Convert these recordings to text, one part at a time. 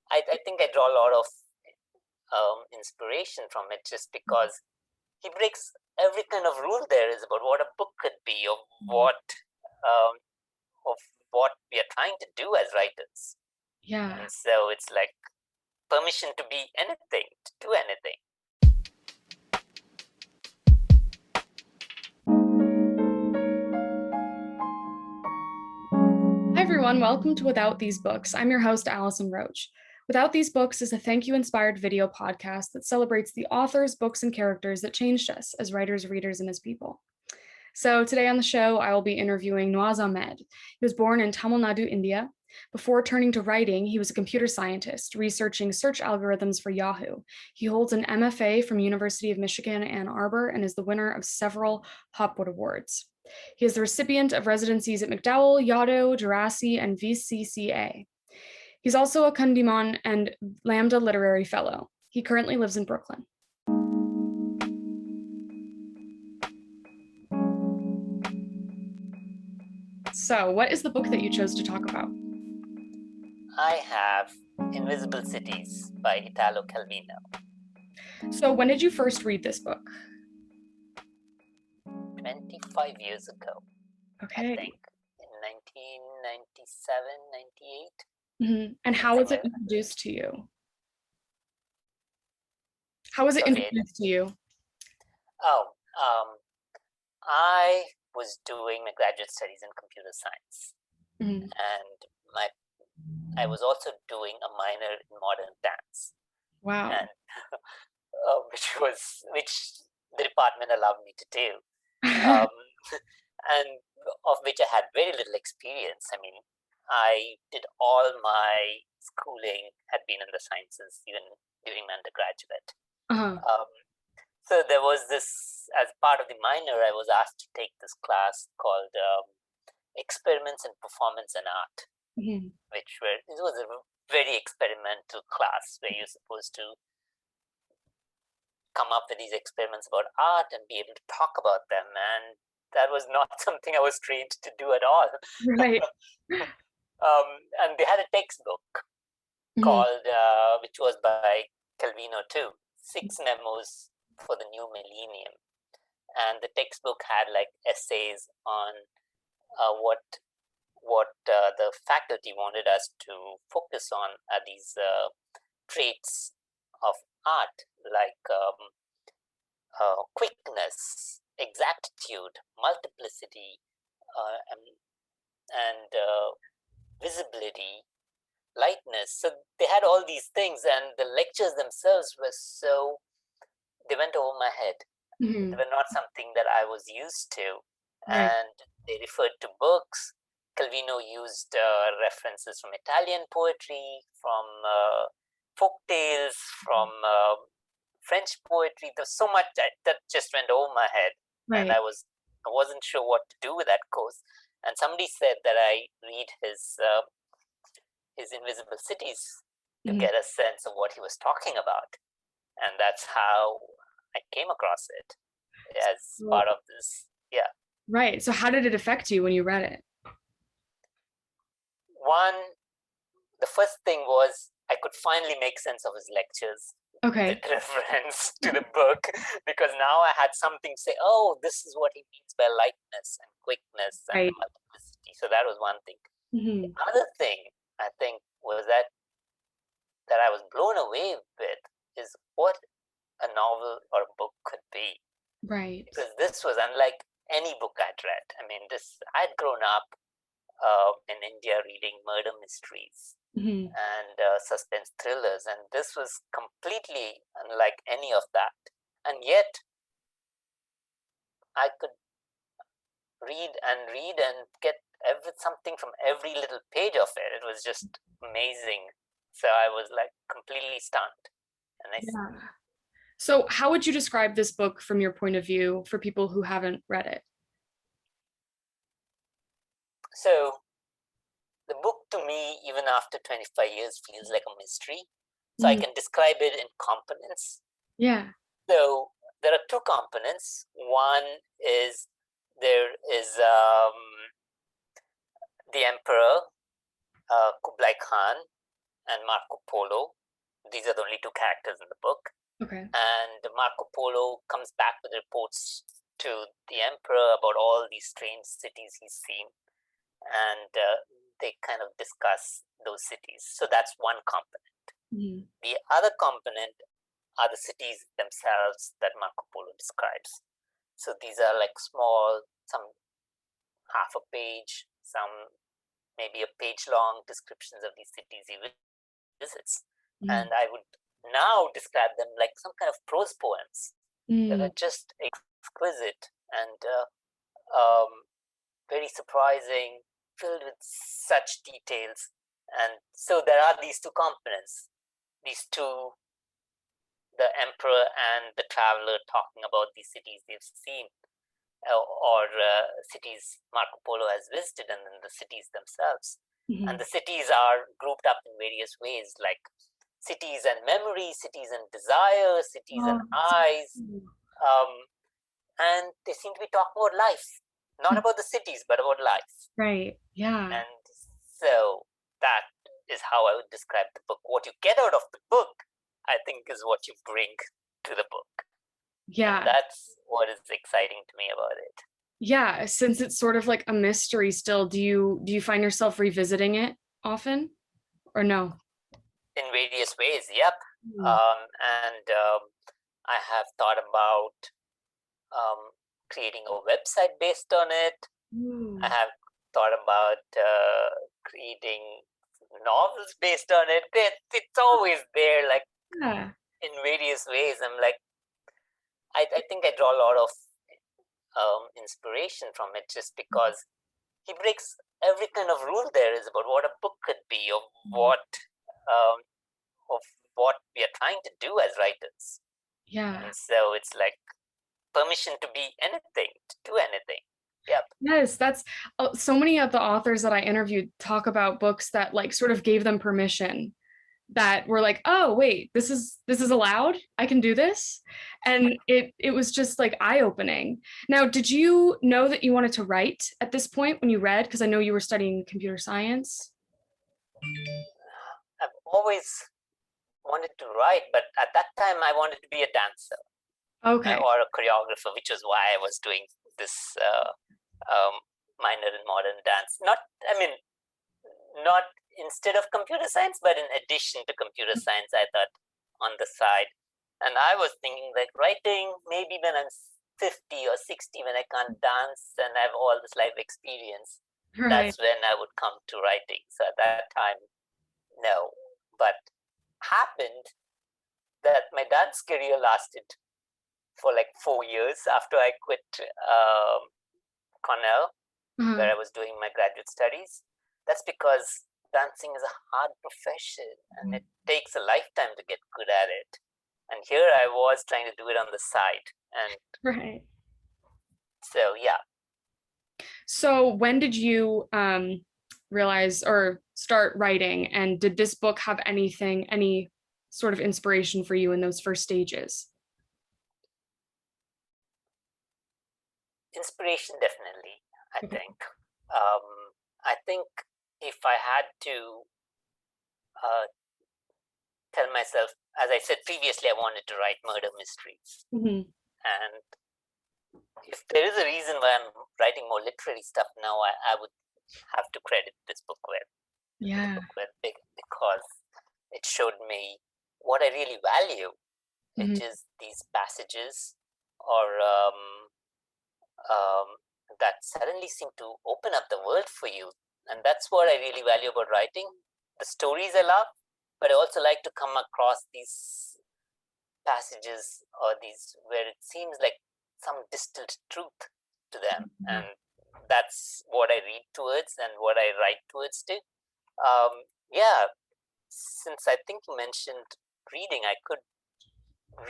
I think I draw a lot of inspiration from it, just because he breaks every kind of rule there is about what a book could be, um, of what we are trying to do as writers. Yeah. And so it's like permission to be anything, to do anything. Hi, everyone. Welcome to Without These Books. I'm your host, Allison Roach. Without These Books is a thank you inspired video podcast that celebrates the authors, books, and characters that changed us as writers, readers, and as people. So today on the show, I will be interviewing Nawaaz Ahmed. He was born in Tamil Nadu, India. Before turning to writing, he was a computer scientist researching search algorithms for Yahoo. He holds an MFA from University of Michigan, Ann Arbor, and is the winner of several Hopwood Awards. He is the recipient of residencies at MacDowell, Yaddo, Djerassi, and VCCA. He's also a Kundiman and Lambda literary fellow. He currently lives in Brooklyn. So, what is the book that you chose to talk about? I have Invisible Cities by Italo Calvino. So, when did you first read this book? 25 years ago. Okay. I think in 1997, 98. Mm-hmm. And how was it introduced to you? How was it introduced to you? Oh, I was doing my graduate studies in computer science, and I was also doing a minor in modern dance. Wow. And which the department allowed me to do, and of which I had very little experience. I mean, I did all my schooling had been in the sciences, even during my undergraduate. So there was this, as part of the minor, I was asked to take this class called Experiments in Performance and Art, it was a very experimental class where you're supposed to come up with these experiments about art and be able to talk about them. And that was not something I was trained to do at all. Right. And they had a textbook called, which was by Calvino too, 6 Memos for the New Millennium. And the textbook had like essays on what the faculty wanted us to focus on are these traits of art, like quickness, exactitude, multiplicity, and visibility, lightness. So they had all these things, and the lectures themselves were they went over my head. They were not something that I was used to. Right. And they referred to books. Calvino used references from Italian poetry, from folk tales, from French poetry. There's so much that just went over my head. Right. And I wasn't sure what to do with that course. And somebody said that I read his Invisible Cities to get a sense of what he was talking about. And that's how I came across it as part of this. Yeah. Right. So how did it affect you when you read it? The first thing was I could finally make sense of his lectures. Okay. With reference to the book, because now I had something to say, oh, this is what he means by lightness and quickness and multiplicity. So that was one thing. The other thing I think was that I was blown away with is what a novel or a book could be. Right. Because this was unlike any book I'd read. I mean, I'd grown up in India reading murder mysteries and suspense thrillers, and this was completely unlike any of that. And yet, I could read and get something from every little page of it. It was just amazing. So I was like completely stunned. And So how would you describe this book from your point of view for people who haven't read it? So the book to me, even after 25 years, feels like a mystery. So I can describe it in components. Yeah. So there are 2 components. One is there is the emperor, Kublai Khan, and Marco Polo. These are the only two characters in the book. Okay. And Marco Polo comes back with reports to the emperor about all these strange cities he's seen. And they kind of discuss those cities. So that's one component. Mm-hmm. The other component are the cities themselves that Marco Polo describes. So these are like small, some half a page, some maybe a page long descriptions of these cities he visits. And I would now describe them like some kind of prose poems that are just exquisite and very surprising, filled with such details. And so there are these two components, these two, the emperor and the traveler talking about these cities they've seen, or cities Marco Polo has visited, and then the cities themselves. Mm-hmm. And the cities are grouped up in various ways, like cities and memory, cities and desire, cities and eyes. And they seem to be talking about life, not about the cities, but about life. Right, yeah. And so that is how I would describe the book. What you get out of the book, I think, is what you bring to the book. Yeah. And that's what is exciting to me about it. Yeah, since it's sort of like a mystery still, do you find yourself revisiting it often or no? In various ways, yep. I have thought about creating a website based on it. I have thought about creating novels based on it. It's always there, like in various ways. I'm like, I think I draw a lot of inspiration from it, just because he breaks every kind of rule there is about what a book could be, of what we are trying to do as writers. Yeah. And so it's like permission to be anything, to do anything. Yep. Yes, that's so many of the authors that I interviewed talk about books that like sort of gave them permission, that were like, oh wait, this is allowed, I can do this. And it was just like eye-opening. Now, did you know that you wanted to write at this point when you read? Because I know you were studying computer science. I've always wanted to write, but at that time I wanted to be a dancer. Okay. Or a choreographer, which was why I was doing this minor in modern dance. Not instead of computer science, but in addition to computer science, I thought on the side. And I was thinking like writing, maybe when I'm 50 or 60, when I can't dance and I have all this life experience, that's when I would come to writing. So at that time, no. But happened that my dance career lasted for like 4 years after I quit Cornell, where I was doing my graduate studies. That's because dancing is a hard profession and it takes a lifetime to get good at it. And here I was trying to do it on the side. And so, yeah. So when did you realize or start writing? And did this book have any sort of inspiration for you in those first stages? Inspiration, definitely, I think. I think if I had to tell myself, as I said previously, I wanted to write murder mysteries. Mm-hmm. And if there is a reason why I'm writing more literary stuff now, I would have to credit this book with. Yeah. Because it showed me what I really value, which is these passages or that suddenly seem to open up the world for you. And that's what I really value about writing. The stories I love, but I also like to come across these passages or these where it seems like some distilled truth to them. And that's what I read towards and what I write towards too. Since I think you mentioned reading, I could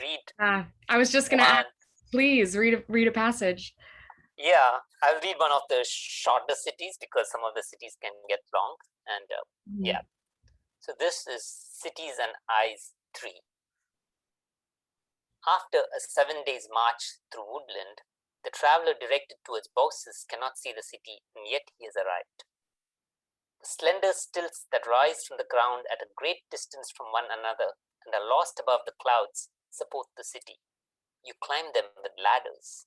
read. I was just going to ask, please read a passage. Yeah, I'll read one of the shorter cities because some of the cities can get long. And yeah, so this is Cities and Eyes 3. After a 7 days march through woodland, the traveler directed towards Baucis cannot see the city, and yet he has arrived. The slender stilts that rise from the ground at a great distance from one another and are lost above the clouds support the city. You climb them with ladders.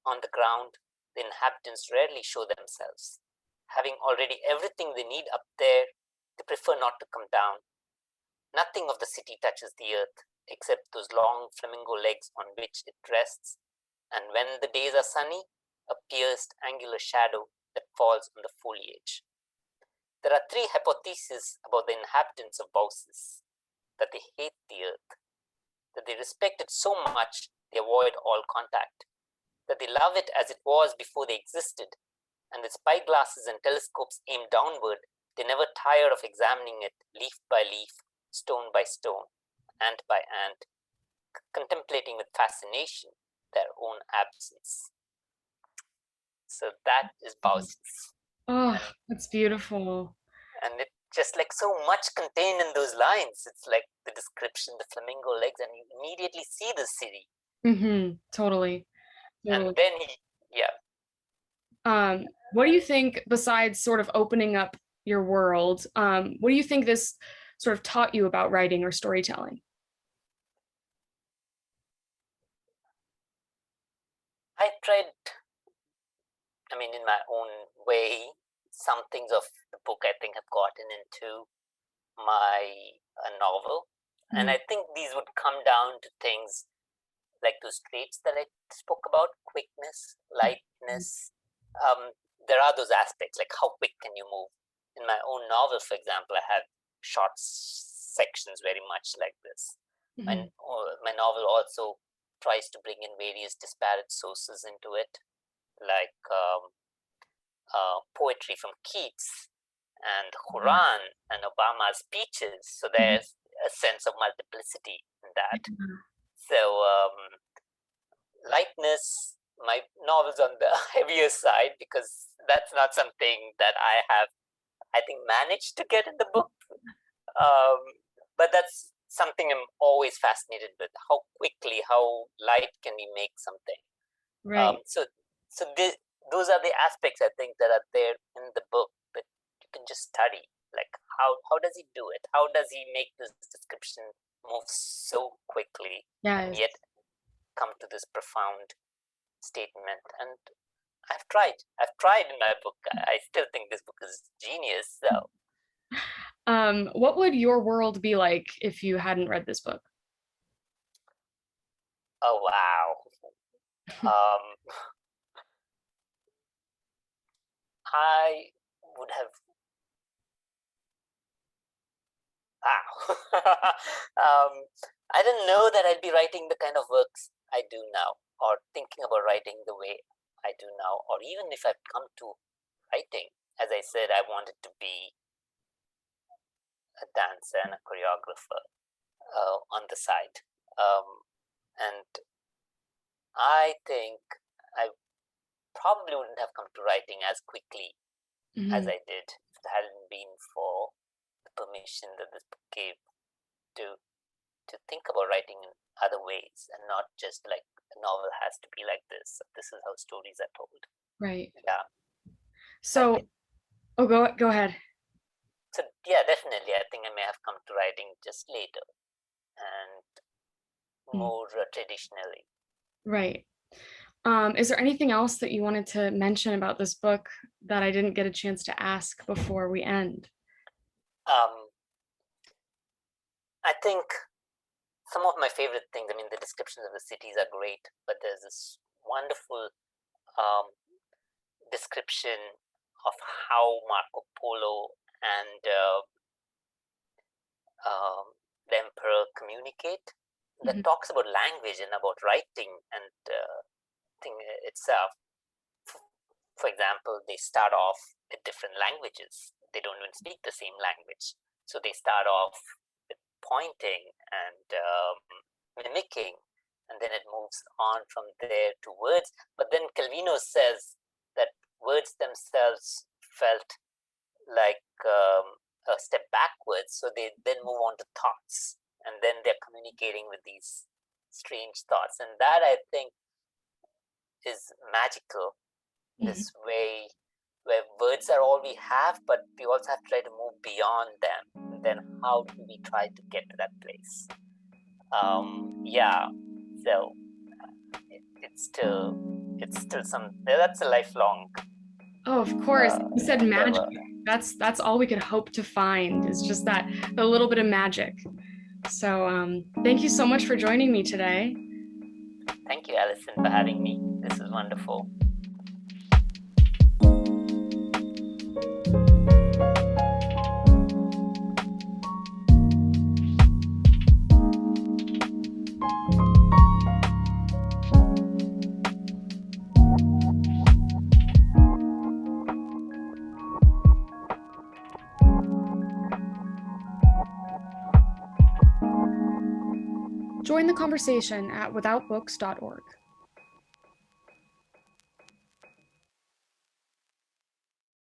On the ground, the inhabitants rarely show themselves. Having already everything they need up there, they prefer not to come down. Nothing of the city touches the earth, except those long flamingo legs on which it rests, and when the days are sunny, a pierced angular shadow that falls on the foliage. There are 3 hypotheses about the inhabitants of Baucis: that they hate the earth, that they respect it so much they avoid all contact, that they love it as it was before they existed, and with spyglasses and telescopes aimed downward, they never tire of examining it leaf by leaf, stone by stone, ant by ant, contemplating with fascination their own absence. So that is Baucis. Oh, that's beautiful. And it just like so much contained in those lines. It's like the description, the flamingo legs, and you immediately see the city. Totally. And then what do you think, besides sort of opening up your world, what do you think this sort of taught you about writing or storytelling? I tried, in my own way, some things of the book I think have gotten into my novel. And I think these would come down to things like those traits that I spoke about: quickness, lightness. There are those aspects, like how quick can you move? In my own novel, for example, I have short sections very much like this. My novel also tries to bring in various disparate sources into it, like poetry from Keats and Quran and Obama's speeches. So there's a sense of multiplicity in that. So lightness, my novel's on the heavier side because that's not something that I have, I think, managed to get in the book. But that's something I'm always fascinated with: how quickly, how light can we make something? Right. Those are the aspects I think that are there in the book that you can just study. Like how does he do it? How does he make this description move so quickly and yet come to this profound statement? And I've tried in my book. I still think this book is genius. So what would your world be like if you hadn't read this book? Oh wow. I would have I didn't know that I'd be writing the kind of works I do now, or thinking about writing the way I do now, or even if I've come to writing. As I said, I wanted to be a dancer and a choreographer on the side. And I think I probably wouldn't have come to writing as quickly as I did if it hadn't been for the permission that this book gave to think about writing in other ways, and not just like a novel has to be like this. This is how stories are told. Right. Yeah. So, go ahead. So yeah, definitely, I think I may have come to writing just later and more traditionally. Right. Is there anything else that you wanted to mention about this book that I didn't get a chance to ask before we end? I think some of my favorite things, the descriptions of the cities are great, but there's this wonderful description of how Marco Polo and the emperor communicate, that talks about language and about writing and thing itself. For example, they start off with different languages. They don't even speak the same language. So they start off with pointing and mimicking, and then it moves on from there to words. But then Calvino says that words themselves felt like a step backwards, so they then move on to thoughts, and then they're communicating with these strange thoughts, and that I think is magical. This way where words are all we have, but we also have to try to move beyond them. And then how do we try to get to that place? So it's still that's a lifelong. Oh, of course. You said magic. That's all we could hope to find, is just that a little bit of magic. So thank you so much for joining me today. Thank you, Alison, for having me. This is wonderful. Join the conversation at withoutbooks.org.